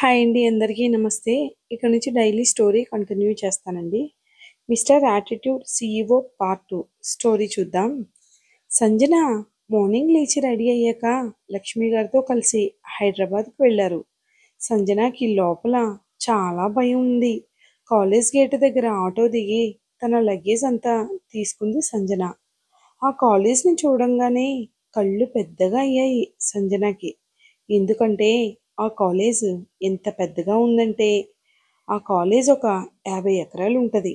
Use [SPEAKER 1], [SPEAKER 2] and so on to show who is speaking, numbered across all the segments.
[SPEAKER 1] Hi అండి, అందరికీ నమస్తే. ఇక్కడ నుంచి డైలీ స్టోరీ కంటిన్యూ చేస్తానండి. Mister attitude CEO part 2 story చూద్దాం. సంజన మార్నింగ్ లేచి రెడీ అయ్యాక లక్ష్మి గారితో కలిసి హైదరాబాద్కు వెళ్ళారు. సంజనకి లోపల చాలా భయం ఉంది. కాలేజ్ గేట్ దగ్గర ఆటో దిగి తన లగేజ్ అంతా తీసుకుంది సంజన. ఆ కాలేజ్ని చూడంగానే కళ్ళు పెద్దగా అయ్యాయి సంజనకి. ఎందుకంటే ఆ కాలేజ్ ఎంత పెద్దగా ఉందంటే ఆ కాలేజ్ ఒక 50 ఎకరాలు ఉంటుంది.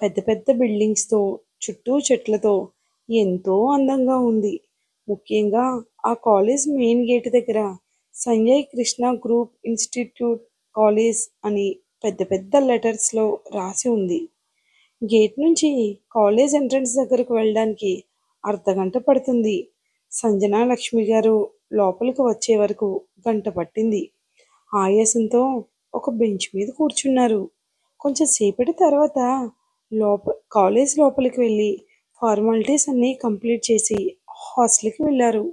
[SPEAKER 1] పెద్ద పెద్ద బిల్డింగ్స్తో, చుట్టూ చెట్లతో ఎంతో అందంగా ఉంది. ముఖ్యంగా ఆ కాలేజ్ మెయిన్ గేట్ దగ్గర Sanjay Krishna group institute college అని పెద్ద పెద్ద లెటర్స్లో రాసి ఉంది. గేట్ నుంచి కాలేజ్ ఎంట్రన్స్ దగ్గరకు వెళ్ళడానికి అర్ధగంట పడుతుంది. సంజన లక్ష్మి గారు లోపలికి వచ్చే వరకు గంట పట్టింది. ఆయాసంతో ఒక బెంచ్ మీద కూర్చున్నారు. కొంచెం సేపటి తర్వాత కాలేజ్ లోపలికి వెళ్ళి ఫార్మాలిటీస్ అన్నీ కంప్లీట్ చేసి హాస్టల్కి వెళ్ళారు.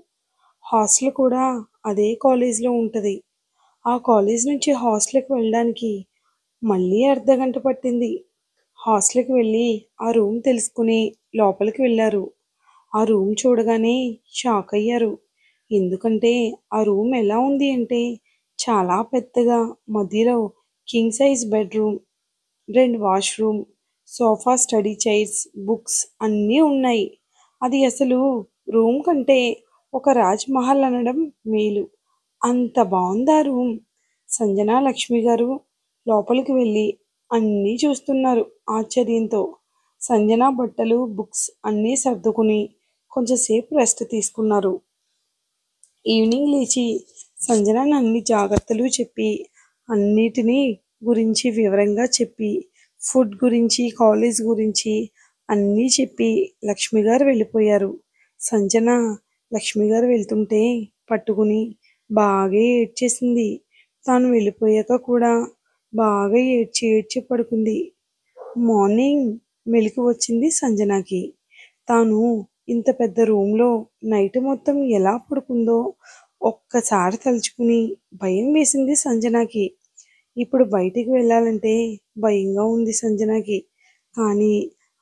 [SPEAKER 1] హాస్టల్ కూడా అదే కాలేజ్లో ఉంటుంది. ఆ కాలేజ్ నుంచి హాస్టల్కి వెళ్ళడానికి మళ్ళీ అర్ధగంట పట్టింది. హాస్టల్కి వెళ్ళి ఆ రూమ్ తెలుసుకుని లోపలికి వెళ్ళారు. ఆ రూమ్ చూడగానే షాక్ అయ్యారు. ఎందుకంటే ఆ రూమ్ ఎలా ఉంది అంటే చాలా పెద్దగా, మధ్యలో king size bedroom, 2 washroom, sofa, study chairs, books అన్నీ ఉన్నాయి. అది అసలు రూమ్ కంటే ఒక రాజ్ మహల్ అనడం మేలు. అంత బాగుంది ఆ రూమ్. సంజన లక్ష్మి గారు లోపలికి వెళ్ళి అన్నీ చూస్తున్నారు ఆశ్చర్యంతో. సంజన బట్టలు, బుక్స్ అన్నీ సర్దుకుని కొంచెంసేపు రెస్ట్ తీసుకున్నారు. ఈవినింగ్ లేచి సంజన అన్ని జాగ్రత్తలు చెప్పి, అన్నిటినీ గురించి వివరంగా చెప్పి, ఫుడ్ గురించి, కాలేజ్ గురించి అన్నీ చెప్పి లక్ష్మి గారు వెళ్ళిపోయారు. సంజన లక్ష్మి గారు వెళ్తుంటే పట్టుకుని బాగా ఏడ్చేసింది. తాను వెళ్ళిపోయాక కూడా బాగా ఏడ్చి ఏడ్చి పడుకుంది. మార్నింగ్ మెలకు వచ్చింది సంజనకి. తాను ఇంత పెద్ద రూమ్లో నైట్ మొత్తం ఎలా పడుకుందో ఒక్కసారి తలుచుకుని భయం వేసింది సంజనకి. ఇప్పుడు బయటికి వెళ్ళాలంటే భయంగా ఉంది సంజనకి. కానీ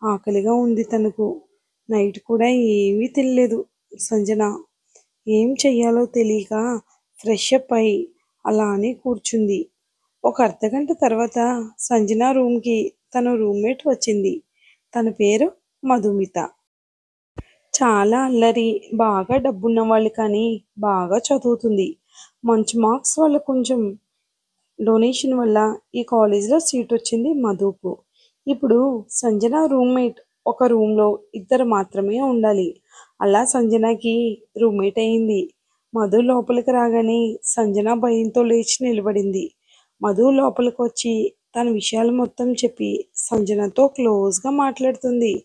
[SPEAKER 1] ఆకలిగా ఉంది తనకు. నైట్ కూడా ఏమీ తినలేదు సంజన. ఏం చెయ్యాలో తెలియక ఫ్రెష్ అప్ అయి అలానే కూర్చుంది. ఒక అర్ధగంట తర్వాత సంజన రూమ్కి తన రూమ్మేట్ వచ్చింది. తన పేరు మధుమిత. చాలా అల్లరి, బాగా డబ్బున్న వాళ్ళు కానీ బాగా చదువుతుంది. మంచి మార్క్స్ వల్ల కొంచెం డొనేషన్ వల్ల ఈ కాలేజీలో సీట్ వచ్చింది మధుకు. ఇప్పుడు సంజన రూమ్మేట్ ఒక రూమ్లో ఇద్దరు మాత్రమే ఉండాలి. అలా సంజనకి రూమ్మేట్ అయింది. మధు లోపలికి రాగానే సంజన భయంతో లేచి నిలబడింది. మధు లోపలికి వచ్చి తన విషయాలు మొత్తం చెప్పి సంజనతో క్లోజ్గా మాట్లాడుతుంది.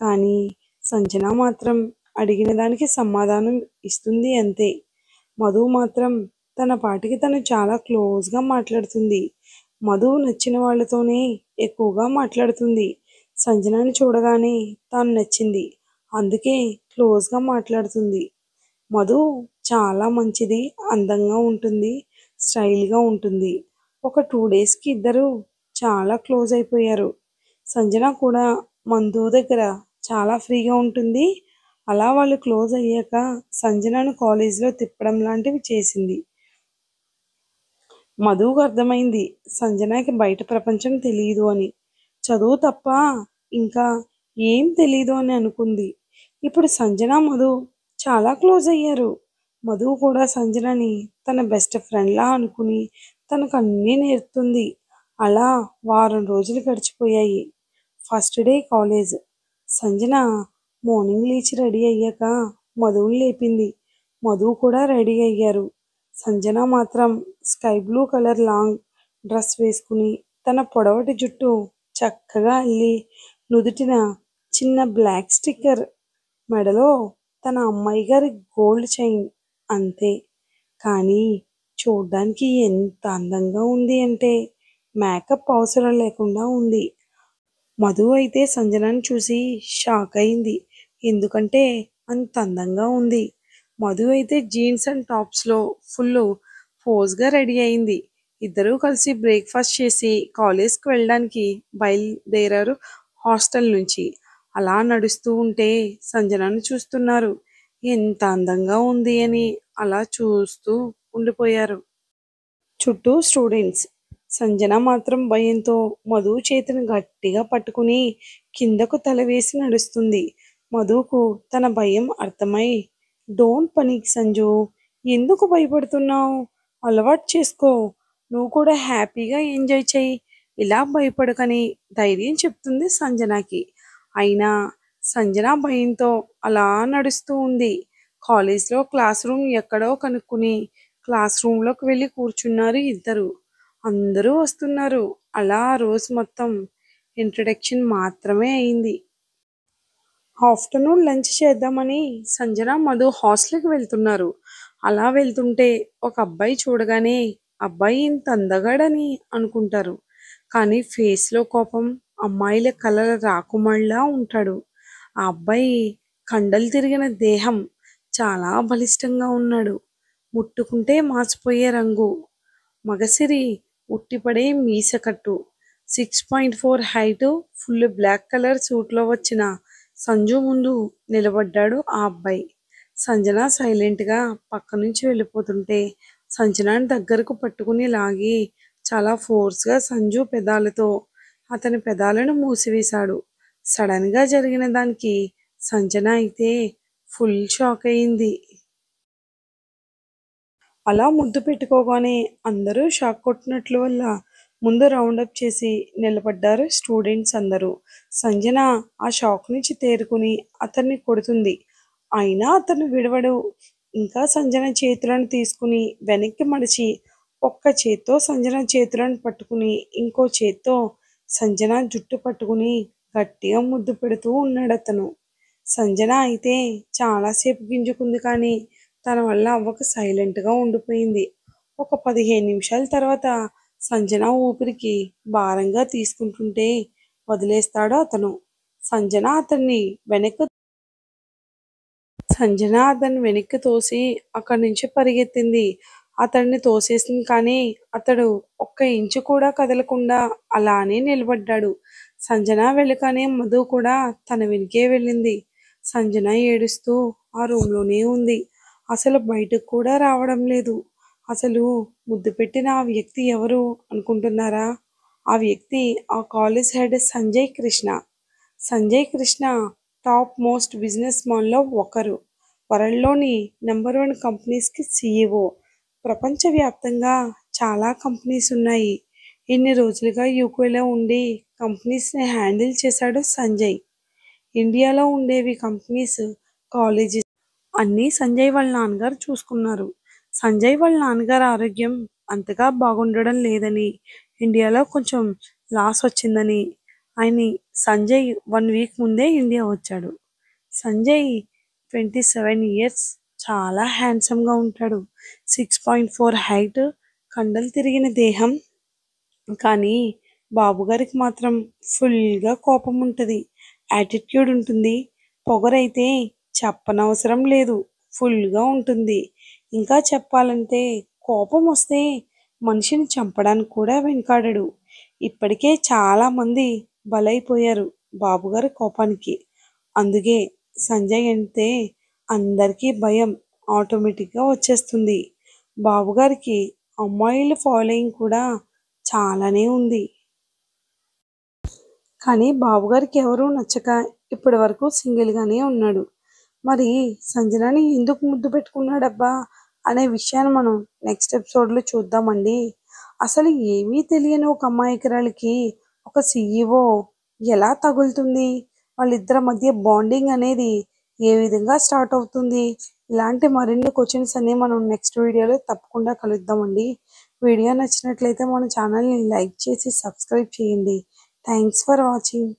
[SPEAKER 1] కానీ సంజన మాత్రం అడిగిన దానికి సమాధానం ఇస్తుంది అంతే. మధు మాత్రం తన పాటికి తను చాలా క్లోజ్గా మాట్లాడుతుంది. మధు నచ్చిన వాళ్ళతోనే ఎక్కువగా మాట్లాడుతుంది. సంజనని చూడగానే తాను నచ్చింది, అందుకే క్లోజ్గా మాట్లాడుతుంది. మధు చాలా మంచిది, అందంగా ఉంటుంది, స్టైల్గా ఉంటుంది. ఒక 2 డేస్కి ఇద్దరు చాలా క్లోజ్ అయిపోయారు. సంజన కూడా మందు దగ్గర చాలా ఫ్రీగా ఉంటుంది. అలా వాళ్ళు క్లోజ్ అయ్యాక సంజనను కాలేజీలో తిప్పడం లాంటివి చేసింది. మధుకు అర్థమైంది సంజనకి బయట ప్రపంచం తెలియదు అని. చదువు తప్ప ఇంకా ఏం తెలీదు అని అనుకుంది. ఇప్పుడు సంజన మధు చాలా క్లోజ్ అయ్యారు. మధు కూడా సంజనని తన బెస్ట్ ఫ్రెండ్లా అనుకుని తనకు అన్నీ నేర్పుతుంది. అలా వారం రోజులు గడిచిపోయాయి. First day college. Sanjana morning లేచి రెడీ అయ్యాక మధుని లేపింది. మధు కూడా రెడీ అయ్యారు. సంజన మాత్రం sky blue colour long dress వేసుకుని తన పొడవటి జుట్టు చక్కగా అల్లి, నుదుటిన చిన్న బ్లాక్ స్టిక్కర్, మెడలో తన అమ్మాయి గారి గోల్డ్ చైన్ అంతే. కానీ చూడ్డానికి ఎంత అందంగా ఉంది అంటే మేకప్ అవసరం లేకుండా ఉంది. మధు అయితే సంజనని చూసి షాక్ అయింది. ఎందుకంటే అంత అందంగా ఉంది. మధు అయితే జీన్స్ అండ్ టాప్స్లో ఫుల్ ఫోజ్గా రెడీ అయింది. ఇద్దరూ కలిసి బ్రేక్ఫాస్ట్ చేసి కాలేజ్కి వెళ్ళడానికి బయలుదేరారు హాస్టల్ నుంచి. అలా నడుస్తూ ఉంటే సంజనను చూస్తున్నారు. ఎంత అందంగా ఉంది అని అలా చూస్తూ ఉండిపోయారు. చుట్టూ స్టూడెంట్స్. సంజన మాత్రం భయంతో మధు చేతిని గట్టిగా పట్టుకుని కిందకు తల వేసి నడుస్తుంది. మధుకు తన భయం అర్థమై, డోంట్ పనిక్ సంజు, ఎందుకు భయపడుతున్నావు? అలవాటు చేసుకో, నువ్వు కూడా హ్యాపీగా ఎంజాయ్ చెయ్యి, ఇలా భయపడకని ధైర్యం చెప్తుంది సంజనకి. అయినా సంజన భయంతో అలా నడుస్తూ ఉంది. కాలేజ్లో క్లాస్ రూమ్ ఎక్కడో కనుక్కుని క్లాస్ రూమ్లోకి వెళ్ళి కూర్చున్నారు ఇద్దరు. అందరూ వస్తున్నారు. అలా రోజు మొత్తం ఇంట్రడక్షన్ మాత్రమే అయింది. ఆఫ్టర్నూన్ లంచ్ చేద్దామని సంజన మధు హాస్టల్కి వెళ్తున్నారు. అలా వెళ్తుంటే ఒక అబ్బాయి చూడగానే అబ్బాయి ఇంత అందగాడని అనుకుంటారు. కానీ ఫేస్లో కోపం, అమ్మాయిల కలల రాకుమాడిలా ఉంటాడు. ఆ అబ్బాయి కండలు తిరిగిన దేహం, చాలా బలిష్టంగా ఉన్నాడు. ముట్టుకుంటే మాసిపోయే రంగు, మగసిరి ఉట్టిపడే మీసకట్టు, 6.4 హైటు, ఫుల్ బ్లాక్ కలర్ సూట్లో వచ్చిన సంజు ముందు నిలబడ్డాడు ఆ అబ్బాయి. సంజన సైలెంట్గా పక్క నుంచి వెళ్ళిపోతుంటే సంజనాని దగ్గరకు పట్టుకుని లాగి చాలా ఫోర్స్గా సంజు పెదాలతో అతని పెదాలను మూసివేశాడు. సడన్గా జరిగిన దానికి సంజన అయితే ఫుల్ షాక్ అయింది. అలా ముద్దు పెట్టుకోగానే అందరూ షాక్ కొట్టినట్లు వల్ల ముందు రౌండప్ చేసి నిలబడ్డారు స్టూడెంట్స్ అందరూ. సంజన ఆ షాక్ నుంచి తేరుకుని అతన్ని కొడుతుంది. అయినా అతను విడవడు. ఇంకా సంజన చేతులను తీసుకుని వెనక్కి మడిచి ఒక్క చేత్తో సంజన చేతులను పట్టుకుని ఇంకో చేత్తో సంజన జుట్టు పట్టుకుని గట్టిగా ముద్దు పెడుతూ ఉన్నాడు అతను. సంజన అయితే చాలాసేపు గింజుకుంది కానీ తన వల్ల అవ్వక సైలెంట్గా ఉండిపోయింది. ఒక 15 నిమిషాల తర్వాత సంజన ఊపిరికి భారంగా తీసుకుంటుంటే వదిలేస్తాడు అతను. సంజన అతన్ని వెనక్కి తోసి అక్కడి నుంచి పరిగెత్తింది. అతన్ని తోసేసింది కానీ అతడు ఒక్క ఇంచు కూడా కదలకుండా అలానే నిలబడ్డాడు. సంజన వెళ్ళగానే మధు కూడా తన వెనుకే వెళ్ళింది. సంజన ఏడుస్తూ ఆ రూమ్లోనే ఉంది. అసలు బయటకు కూడా రావడం లేదు. అసలు ముద్దు పెట్టిన ఆ వ్యక్తి ఎవరు అనుకుంటున్నారా? ఆ వ్యక్తి ఆ college head Sanjay Krishna. Sanjay Krishna top most business మ్యాన్లో ఒకరు. వరల్డ్లోని నెంబర్ 1 కంపెనీస్కి CEO. ప్రపంచవ్యాప్తంగా చాలా కంపెనీస్ ఉన్నాయి. ఇన్ని రోజులుగా యూకేలో ఉండి కంపెనీస్ని హ్యాండిల్ చేశాడు సంజయ్. ఇండియాలో ఉండేవి కంపెనీస్, కాలేజెస్ అన్నీ సంజయ్ వాళ్ళ నాన్నగారు చూసుకున్నారు. సంజయ్ వాళ్ళ నాన్నగారు ఆరోగ్యం అంతగా బాగుండడం లేదని, ఇండియాలో కొంచెం లాస్ వచ్చిందని సంజయ్ 1 వీక్ ముందే ఇండియా వచ్చాడు. సంజయ్ 27 ఇయర్స్, చాలా హ్యాండ్సమ్గా ఉంటాడు. 6.4 హైట్, కండలు తిరిగిన దేహం. కానీ బాబుగారికి మాత్రం ఫుల్గా కోపం ఉంటుంది, యాటిట్యూడ్ ఉంటుంది. పొగరైతే చెప్పనవసరం లేదు, ఫుల్గా ఉంటుంది. ఇంకా చెప్పాలంటే కోపం వస్తే మనిషిని చంపడానికి కూడా వెనకాడడు. ఇప్పటికే చాలామంది బలైపోయారు బాబుగారి కోపానికి. అందుకే సంజయ్ అంటే అందరికీ భయం ఆటోమేటిక్గా వచ్చేస్తుంది. బాబుగారికి అమ్మాయిల ఫాలోయింగ్ కూడా చాలానే ఉంది. కానీ బాబుగారికి ఎవరూ నచ్చక ఇప్పటి వరకు సింగిల్గానే ఉన్నాడు. మరి సంజనని ఎందుకు ముద్దు పెట్టుకున్నాడబ్బా అనే విషయాన్ని మనం నెక్స్ట్ ఎపిసోడ్లో చూద్దామండి. అసలు ఏమీ తెలియని ఒక అమాయకురాలికి ఒక CEO ఎలా తగులుతుంది? వాళ్ళిద్దరి మధ్య బాండింగ్ అనేది ఏ విధంగా స్టార్ట్ అవుతుంది? ఇలాంటి మరిన్ని క్వశ్చన్స్ అన్ని మనం నెక్స్ట్ వీడియోలో తప్పకుండా కలుద్దామండి. వీడియో నచ్చినట్లయితే మన ఛానల్ని లైక్ చేసి సబ్స్క్రైబ్ చేయండి. Thanks for watching.